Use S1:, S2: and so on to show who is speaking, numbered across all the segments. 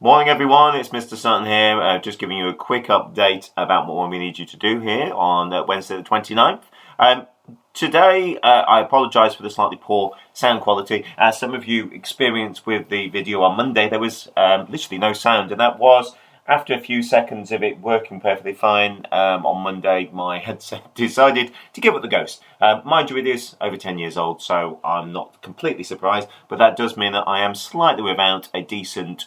S1: Morning everyone, it's Mr. Sutton here, just giving you a quick update about what we need you to do here on Wednesday the 29th. Today, I apologise for the slightly poor sound quality. As some of you experienced with the video on Monday, there was literally no sound, and that was after a few seconds of it working perfectly fine. On Monday, my headset decided to give up the ghost. Mind you, it is over 10 years old, so I'm not completely surprised, but that does mean that I am slightly without a decent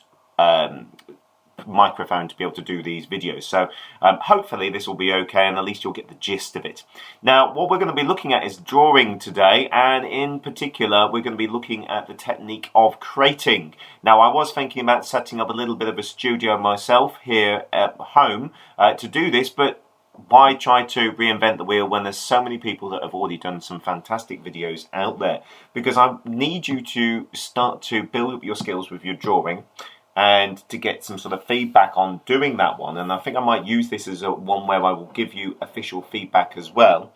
S1: microphone to be able to do these videos. So hopefully this will be okay, and at least you'll get the gist of it. Now, what we're going to be looking at is drawing today, and in particular we're going to be looking at the technique of crating. Now, I was thinking about setting up a little bit of a studio myself here at home to do this, but why try to reinvent the wheel when there's so many people that have already done some fantastic videos out there? Because I need you to start to build up your skills with your drawing and to get some sort of feedback on doing that one. And I think I might use this as one where I will give you official feedback as well.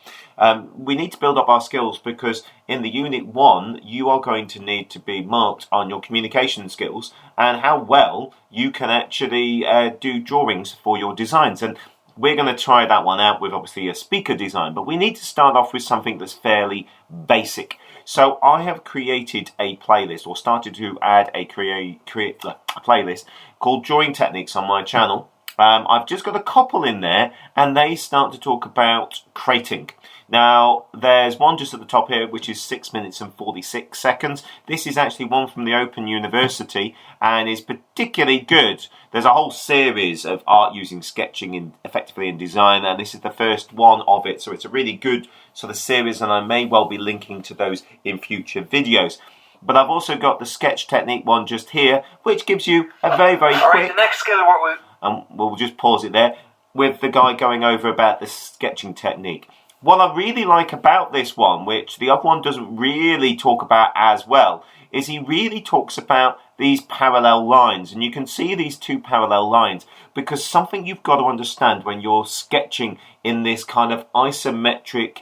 S1: We need to build up our skills because in the Unit 1 you are going to need to be marked on your communication skills and how well you can actually do drawings for your designs. And we're going to try that one out with obviously a speaker design, but we need to start off with something that's fairly basic. So I have created a playlist, or started to add a playlist called Drawing Techniques on my channel. I've just got a couple in there, and they start to talk about crating. Now, there's one just at the top here, which is 6 minutes and 46 seconds. This is actually one from the Open University, and is particularly good. There's a whole series of art using sketching effectively in design, and this is the first one of it, so it's a really good sort of series, and I may well be linking to those in future videos. But I've also got the sketch technique one just here, which gives you a very, very quick...
S2: Alright, the next skill what we...
S1: And we'll just pause it there, with the guy going over about the sketching technique. What I really like about this one, which the other one doesn't really talk about as well, is he really talks about these parallel lines. And you can see these two parallel lines because something you've got to understand when you're sketching in this kind of isometric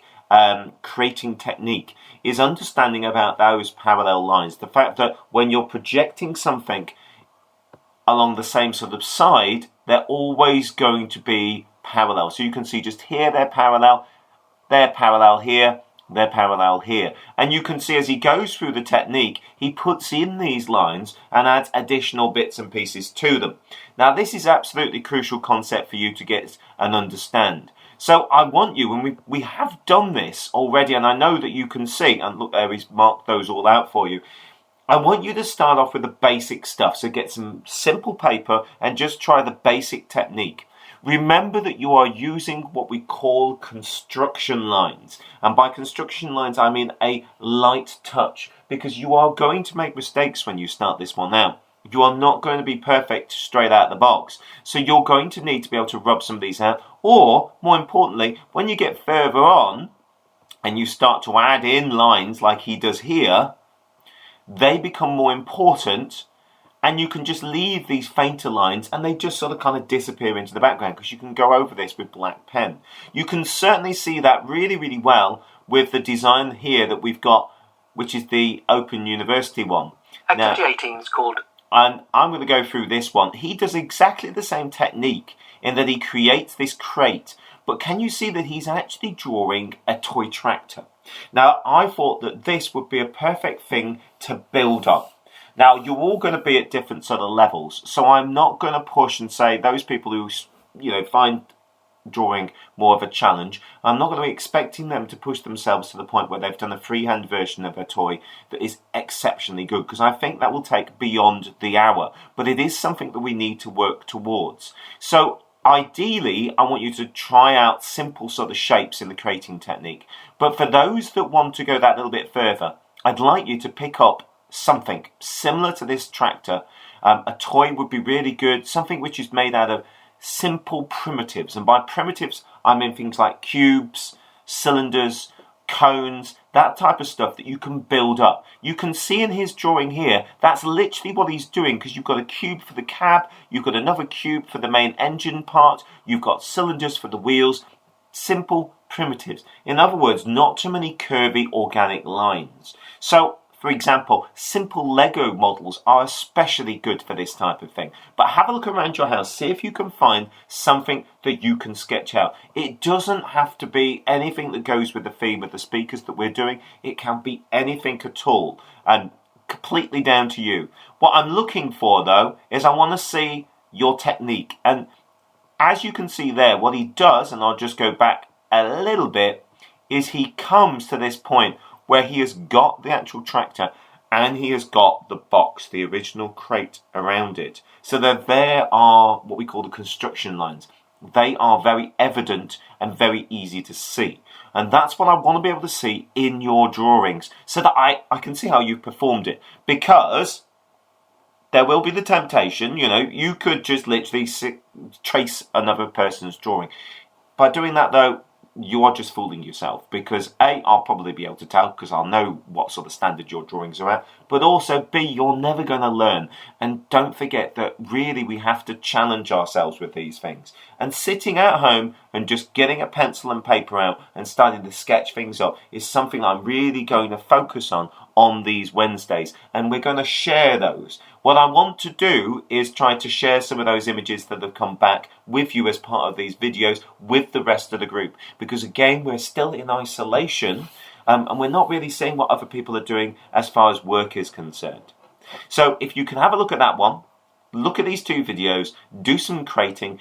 S1: creating technique is understanding about those parallel lines. The fact that when you're projecting something along the same sort of side, they're always going to be parallel. So you can see just here they're parallel here, they're parallel here. And you can see as he goes through the technique, he puts in these lines and adds additional bits and pieces to them. Now, this is absolutely crucial concept for you to get and understand. So I want you, and we have done this already, and I know that you can see, and look there, he's marked those all out for you. I want you to start off with the basic stuff. So get some simple paper and just try the basic technique. Remember that you are using what we call construction lines. And by construction lines, I mean a light touch, because you are going to make mistakes when you start this one out. You are not going to be perfect straight out of the box. So you're going to need to be able to rub some of these out. Or, more importantly, when you get further on and you start to add in lines like he does here, they become more important. And you can just leave these fainter lines and they just sort of kind of disappear into the background because you can go over this with black pen. You can certainly see that really, really well with the design here that we've got, which is the Open University one.
S2: Activity 18 is called...
S1: And I'm going to go through this one. He does exactly the same technique in that he creates this crate. But can you see that he's actually drawing a toy tractor? Now, I thought that this would be a perfect thing to build up. Now, you're all going to be at different sort of levels, so I'm not going to push and say those people who, find drawing more of a challenge, I'm not going to be expecting them to push themselves to the point where they've done a freehand version of a toy that is exceptionally good, because I think that will take beyond the hour, but it is something that we need to work towards. So, ideally, I want you to try out simple sort of shapes in the creating technique, but for those that want to go that little bit further, I'd like you to pick up something similar to this tractor. A toy would be really good, something which is made out of simple primitives. And by primitives, I mean things like cubes, cylinders, cones, that type of stuff that you can build up. You can see in his drawing here, that's literally what he's doing, because you've got a cube for the cab, you've got another cube for the main engine part, you've got cylinders for the wheels. Simple primitives. In other words, not too many curvy organic lines. So For example, simple Lego models are especially good for this type of thing. But have a look around your house, see if you can find something that you can sketch out. It doesn't have to be anything that goes with the theme of the speakers that we're doing. It can be anything at all, and completely down to you. What I'm looking for, though, is I want to see your technique. And as you can see there, what he does, and I'll just go back a little bit, is he comes to this point where he has got the actual tractor and he has got the box, the original crate around it. So that there are what we call the construction lines. They are very evident and very easy to see. And that's what I want to be able to see in your drawings so that I can see how you've performed it. Because there will be the temptation, you could just literally trace another person's drawing. By doing that, though, you are just fooling yourself, because A, I'll probably be able to tell because I'll know what sort of standard your drawings are at, but also B, you're never going to learn. And don't forget that really we have to challenge ourselves with these things. And sitting at home and just getting a pencil and paper out and starting to sketch things up is something I'm really going to focus on these Wednesdays, and we're going to share those. What I want to do is try to share some of those images that have come back with you as part of these videos with the rest of the group, because again, we're still in isolation and we're not really seeing what other people are doing as far as work is concerned. So if you can have a look at that one, look at these two videos, do some crating,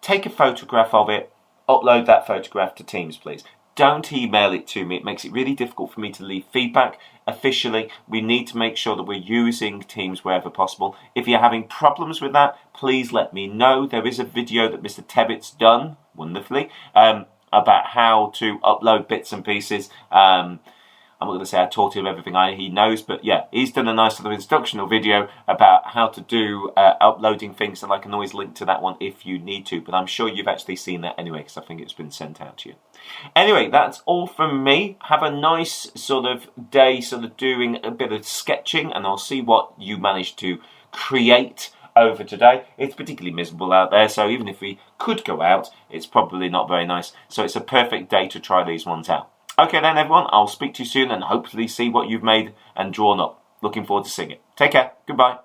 S1: take a photograph of it, upload that photograph to Teams, please. Don't email it to me. It makes it really difficult for me to leave feedback officially. We need to make sure that we're using Teams wherever possible. If you're having problems with that, please let me know. There is a video that Mr. Tebbett's done wonderfully about how to upload bits and pieces. I'm not going to say I taught him everything he knows, but yeah, he's done a nice little instructional video about how to do uploading things, and I can always link to that one if you need to, but I'm sure you've actually seen that anyway, because I think it's been sent out to you. Anyway, that's all from me. Have a nice sort of day doing a bit of sketching, and I'll see what you manage to create over today. It's particularly miserable out there, so even if we could go out, it's probably not very nice. So it's a perfect day to try these ones out. Okay then, everyone, I'll speak to you soon and hopefully see what you've made and drawn up. Looking forward to seeing it. Take care. Goodbye.